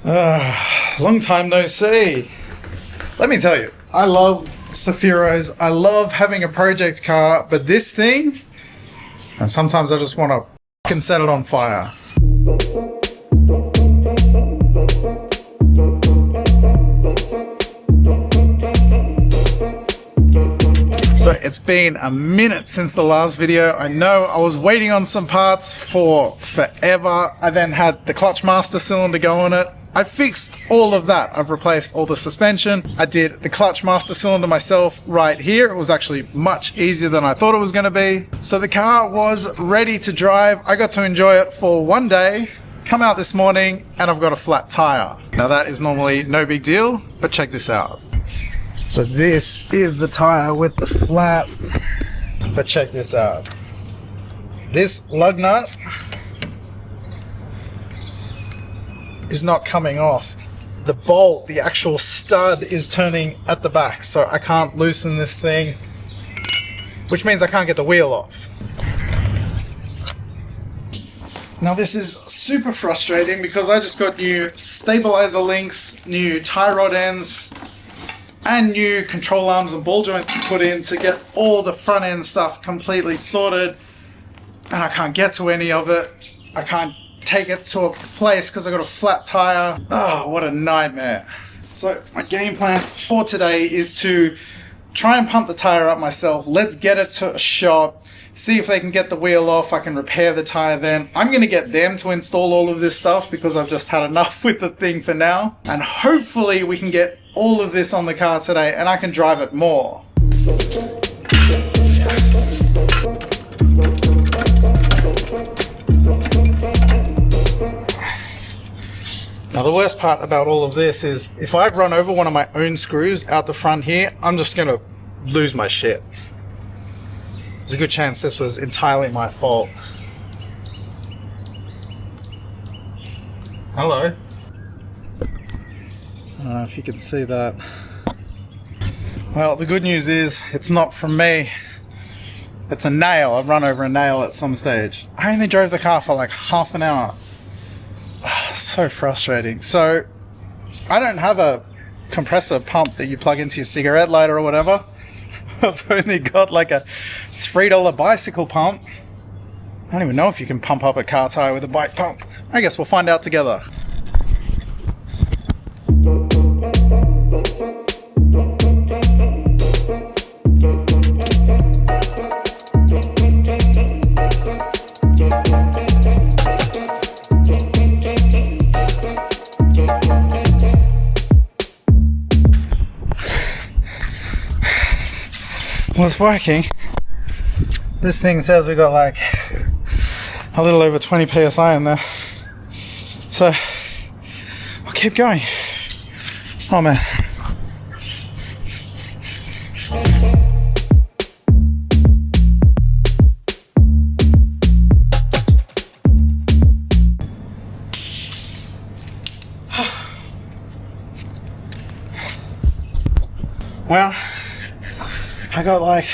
Long time no see. Let me tell you, I love Cefiros. I love having a project car, but this thing, and sometimes I just want to fucking set it on fire. So it's been a minute since the last video. I know I was waiting on some parts for forever. I then had the clutch master cylinder go on it. I fixed all of that. I've replaced all the suspension. I did the clutch master cylinder myself right here. It was actually much easier than I thought it was going to be. So the car was ready to drive. I got to enjoy it for one day, come out this morning, and I've got a flat tire. Now that is normally no big deal, but check this out. So this is the tire with the flat, but check this out. This lug nut is not coming off. The bolt, the actual stud, is turning at the back, so I can't loosen this thing, which means I can't get the wheel off. Now this is super frustrating because I just got new stabilizer links, new tie rod ends, and new control arms and ball joints to put in to get all the front end stuff completely sorted, and I can't get to any of it. I can't take it to a place because I got a flat tire. Oh, what a nightmare. So my game plan for today is to try and pump the tire up myself. Let's get it to a shop, see if they can get the wheel off. I can repair the tire then. I'm going to get them to install all of this stuff because I've just had enough with the thing for now. And hopefully we can get all of this on the car today and I can drive it more. Now the worst part about all of this is if I run over one of my own screws out the front here, I'm just going to lose my shit. There's a good chance this was entirely my fault. Hello. I don't know if you can see that. Well, the good news is it's not from me. It's a nail. I've run over a nail at some stage. I only drove the car for like half an hour. So frustrating. So I don't have a compressor pump that you plug into your cigarette lighter or whatever. I've only got like a $3 bicycle pump. I don't even know if you can pump up a car tire with a bike pump. I guess we'll find out together. Well, it's working. This thing says we got like a little over 20 psi in there, so I'll keep going. Oh man. Well, I got like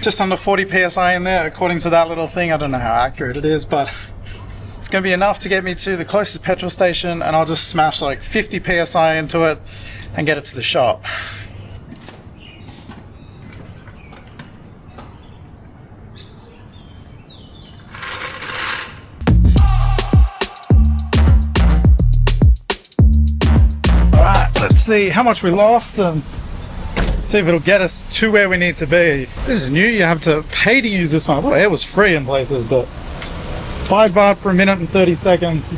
just under 40 psi in there according to that little thing. I don't know how accurate it is, but it's going to be enough to get me to the closest petrol station, and I'll just smash like 50 psi into it and get it to the shop. Alright, let's see how much we lost and see if it'll get us to where we need to be. This is new, you have to pay to use this one. Well, it was free in places, but 5 baht for a minute and 30 seconds.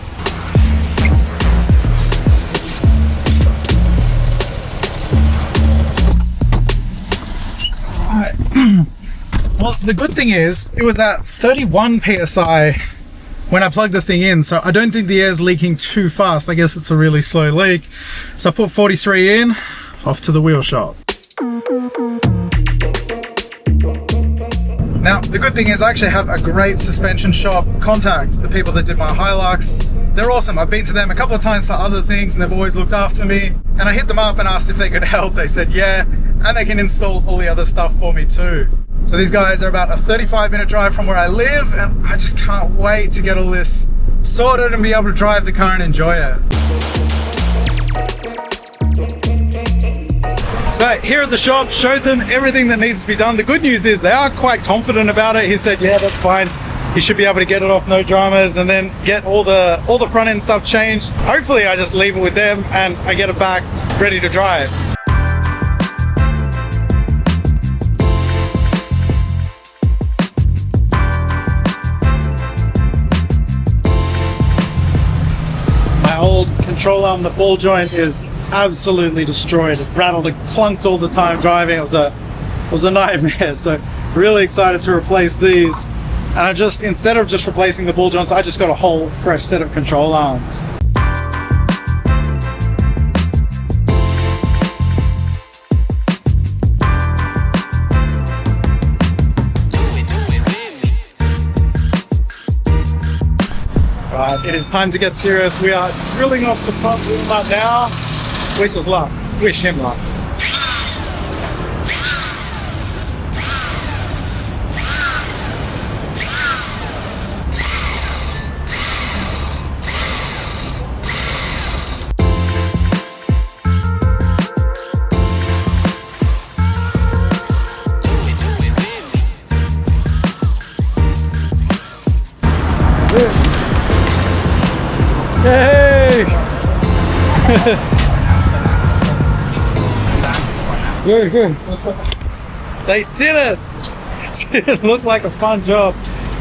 Alright. Well, the good thing is, it was at 31 psi when I plugged the thing in, so I don't think the air's leaking too fast. I guess it's a really slow leak. So I put 43 in, off to the wheel shop. Now, the good thing is I actually have a great suspension shop contact, the people that did my Hilux. They're awesome. I've been to them a couple of times for other things and they've always looked after me. And I hit them up and asked if they could help. They said yeah, and they can install all the other stuff for me too. So these guys are about a 35-minute drive from where I live, and I just can't wait to get all this sorted and be able to drive the car and enjoy it. So here at the shop, showed them everything that needs to be done. The good news is they are quite confident about it. He said, yeah, that's fine. You should be able to get it off, no dramas, and then get all the front end stuff changed. Hopefully I just leave it with them and I get it back ready to drive. My old control arm, the ball joint is absolutely destroyed. It rattled and clunked all the time driving. It was a nightmare. So really excited to replace these. And I just, instead of just replacing the ball joints, I just got a whole fresh set of control arms. Right, it is time to get serious. We are drilling off the front wheel nut now. Wish us luck. Wish him luck. Hey! Good, good. They did it! It didn't look like a fun job,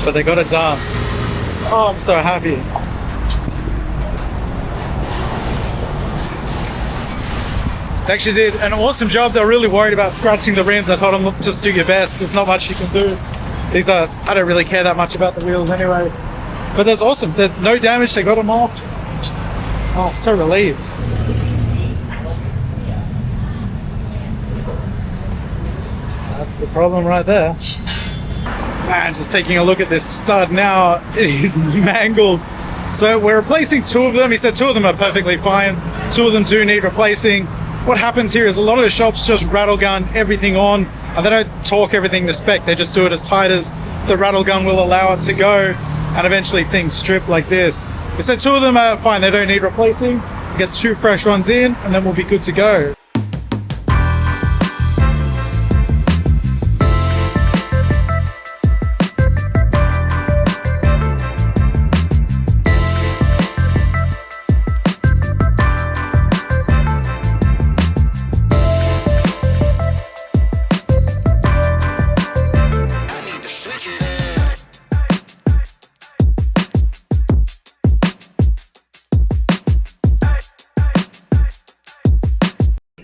but they got it done. Oh, I'm so happy. They actually did an awesome job. They're really worried about scratching the rims. I told them, look, just do your best. There's not much you can do. These are, I don't really care that much about the wheels anyway. But that's awesome. There's no damage. They got them off. Oh, I'm so relieved. That's the problem right there. Man, just taking a look at this stud now, it is mangled. So we're replacing two of them. He said two of them are perfectly fine. Two of them do need replacing. What happens here is a lot of the shops just rattle gun everything on, and they don't torque everything to spec. They just do it as tight as the rattle gun will allow it to go, and eventually things strip like this. We said two of them are fine, they don't need replacing. We get two fresh ones in, and then we'll be good to go.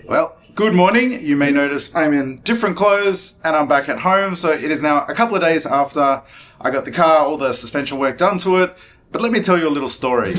Well, good morning. You may notice I'm in different clothes and I'm back at home. So it is now a couple of days after I got the car, all the suspension work done to it. But let me tell you a little story.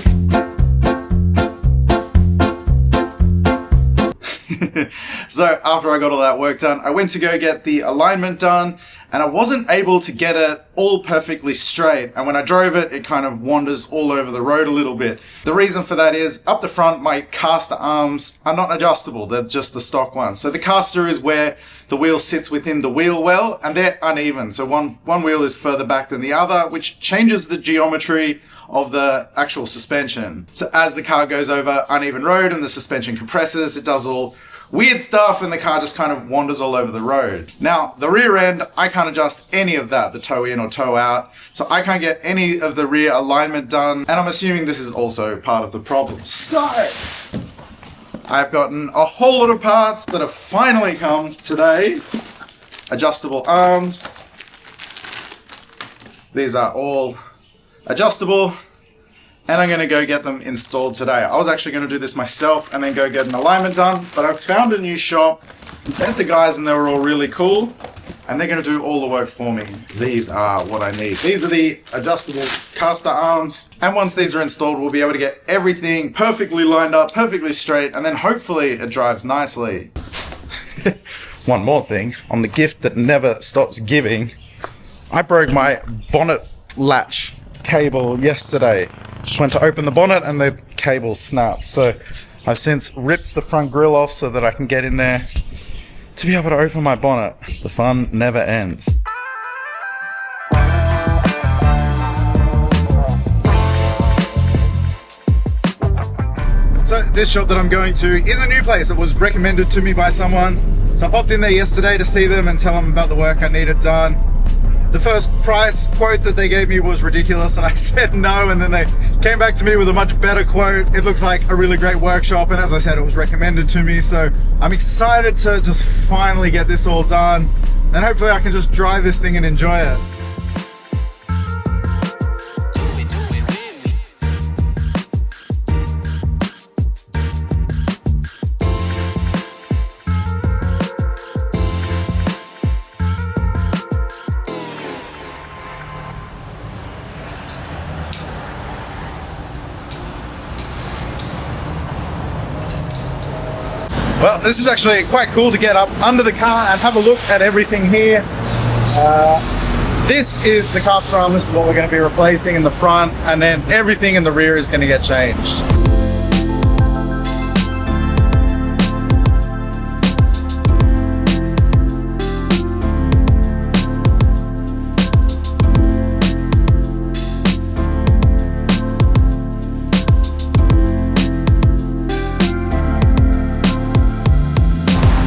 So after I got all that work done, I went to go get the alignment done and I wasn't able to get it all perfectly straight. And when I drove it, it kind of wanders all over the road a little bit. The reason for that is up the front, my caster arms are not adjustable. They're just the stock ones. So the caster is where the wheel sits within the wheel well, and they're uneven. So one wheel is further back than the other, which changes the geometry of the actual suspension. So as the car goes over uneven road and the suspension compresses, it does all weird stuff and the car just kind of wanders all over the road. Now, the rear end, I can't adjust any of that, the toe in or toe out. So I can't get any of the rear alignment done. And I'm assuming this is also part of the problem. So I've gotten a whole lot of parts that have finally come today. Adjustable arms. These are all adjustable. And I'm going to go get them installed today. I was actually going to do this myself and then go get an alignment done, but I found a new shop, met the guys and they were all really cool, and they're going to do all the work for me. These are what I need. These are the adjustable caster arms, and once these are installed, we'll be able to get everything perfectly lined up, perfectly straight, and then hopefully it drives nicely. One more thing, on the gift that never stops giving, I broke my bonnet latch cable yesterday. Just went to open the bonnet and the cable snapped. So I've since ripped the front grille off so that I can get in there to be able to open my bonnet. The fun never ends. this shop that I'm going to is a new place. It was recommended to me by someone. So I popped in there yesterday to see them and tell them about the work I needed done. The first price quote that they gave me was ridiculous and I said no, and then they came back to me with a much better quote. It looks like a really great workshop, and as I said, it was recommended to me, so I'm excited to just finally get this all done, and hopefully I can just drive this thing and enjoy it. Well, this is actually quite cool to get up under the car and have a look at everything here. This is the caster arm. This is what we're going to be replacing in the front, and then everything in the rear is going to get changed.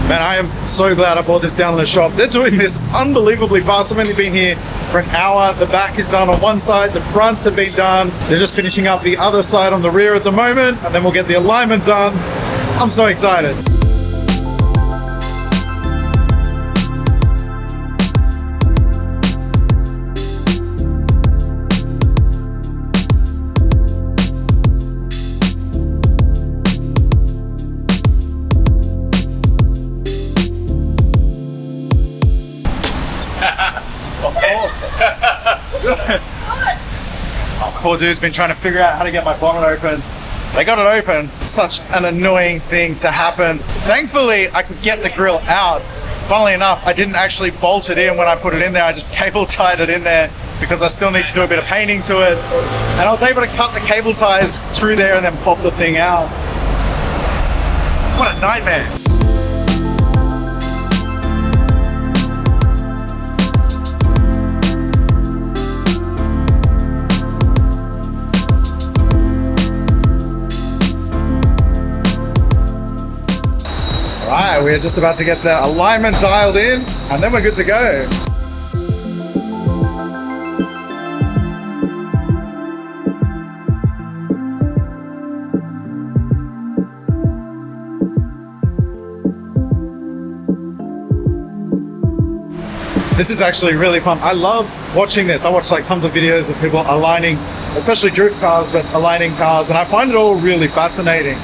Man, I am so glad I brought this down to the shop. They're doing this unbelievably fast. I've only been here for an hour. The back is done on one side, the fronts have been done. They're just finishing up the other side on the rear at the moment, and then we'll get the alignment done. I'm so excited. This poor dude's been trying to figure out how to get my bonnet open. They got it open. Such an annoying thing to happen. Thankfully, I could get the grill out. Funnily enough, I didn't actually bolt it in when I put it in there. I just cable tied it in there because I still need to do a bit of painting to it. And I was able to cut the cable ties through there and then pop the thing out. What a nightmare. Alright, we're just about to get the alignment dialed in, and then we're good to go. This is actually really fun. I love watching this. I watch like tons of videos of people aligning, especially drift cars, but aligning cars, and I find it all really fascinating.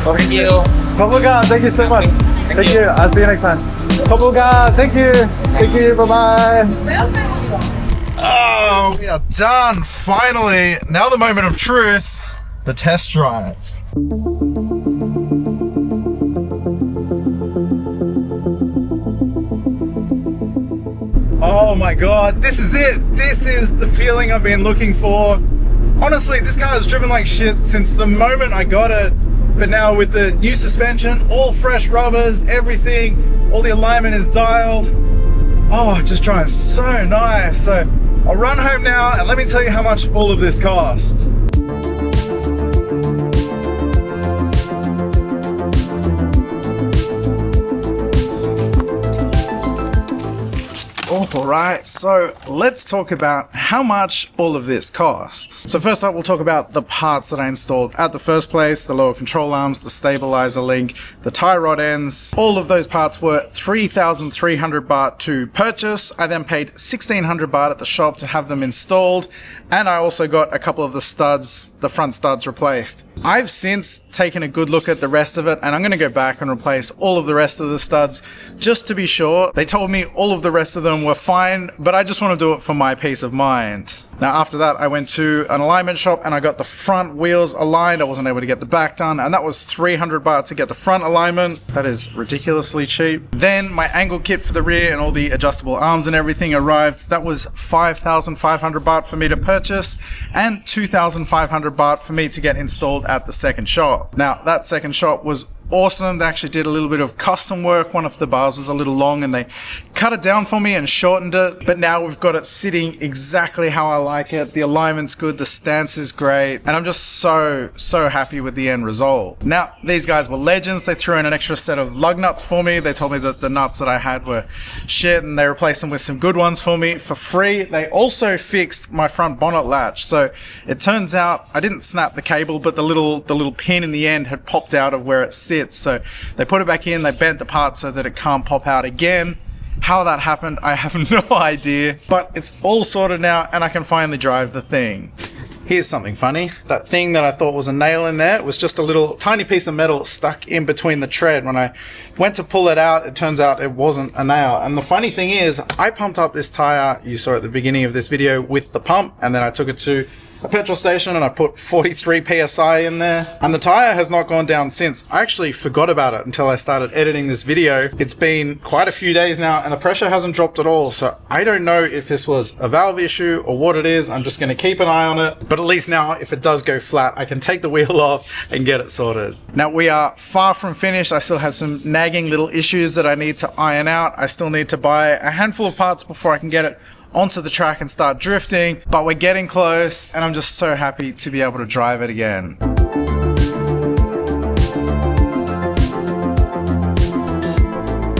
Thank you. Kabuga, thank you so much. Thank you. I'll see you next time. Kabuga, thank you. Thank you. Bye-bye. Oh, we are done. Finally. Now the moment of truth, the test drive. Oh my God, this is it. This is the feeling I've been looking for. Honestly, this car has driven like shit since the moment I got it. But now with the new suspension, all fresh rubbers, everything, all the alignment is dialed. Oh, it just drives so nice. So I'll run home now and let me tell you how much all of this costs. Alright, so let's talk about how much all of this cost. So first up, we'll talk about the parts that I installed at the first place, the lower control arms, the stabilizer link, the tie rod ends. All of those parts were 3,300 baht to purchase. I then paid 1,600 baht at the shop to have them installed, and I also got a couple of the studs, the front studs replaced. I've since taken a good look at the rest of it, and I'm going to go back and replace all of the rest of the studs just to be sure. They told me all of the rest of them were fine, but I just want to do it for my peace of mind. Now after that, I went to an alignment shop and I got the front wheels aligned. I wasn't able to get the back done, and that was 300 baht to get the front alignment. That is ridiculously cheap. Then my angle kit for the rear and all the adjustable arms and everything arrived. That was 5,500 baht for me to purchase and 2,500 baht for me to get installed at the second shop. Now that second shop was awesome. They actually did a little bit of custom work. One of the bars was a little long and they cut it down for me and shortened it, but now we've got it sitting exactly how I like it. The alignment's good, the stance is great, and I'm just so happy with the end result. Now these guys were legends. They threw in an extra set of lug nuts for me. They told me that the nuts that I had were shit and they replaced them with some good ones for me for free. They also fixed my front bonnet latch. So it turns out I didn't snap the cable, but the little pin in the end had popped out of where it sits. So they put it back in, they bent the part so that it can't pop out again. How that happened, I have no idea, but it's all sorted now and I can finally drive the thing. Here's something funny. That thing that I thought was a nail in there was just a little tiny piece of metal stuck in between the tread. When I went to pull it out, it turns out it wasn't a nail. And the funny thing is, I pumped up this tire, you saw at the beginning of this video, with the pump, and then I took it to a petrol station and I put 43 PSI in there, and the tire has not gone down since. I actually forgot about it until I started editing this video. It's been quite a few days now and the pressure hasn't dropped at all, so I don't know if this was a valve issue or what it is. I'm just going to keep an eye on it, but at least now if it does go flat, I can take the wheel off and get it sorted. Now we are far from finished. I still have some nagging little issues that I need to iron out. I still need to buy a handful of parts before I can get it onto the track and start drifting, but we're getting close and I'm just so happy to be able to drive it again.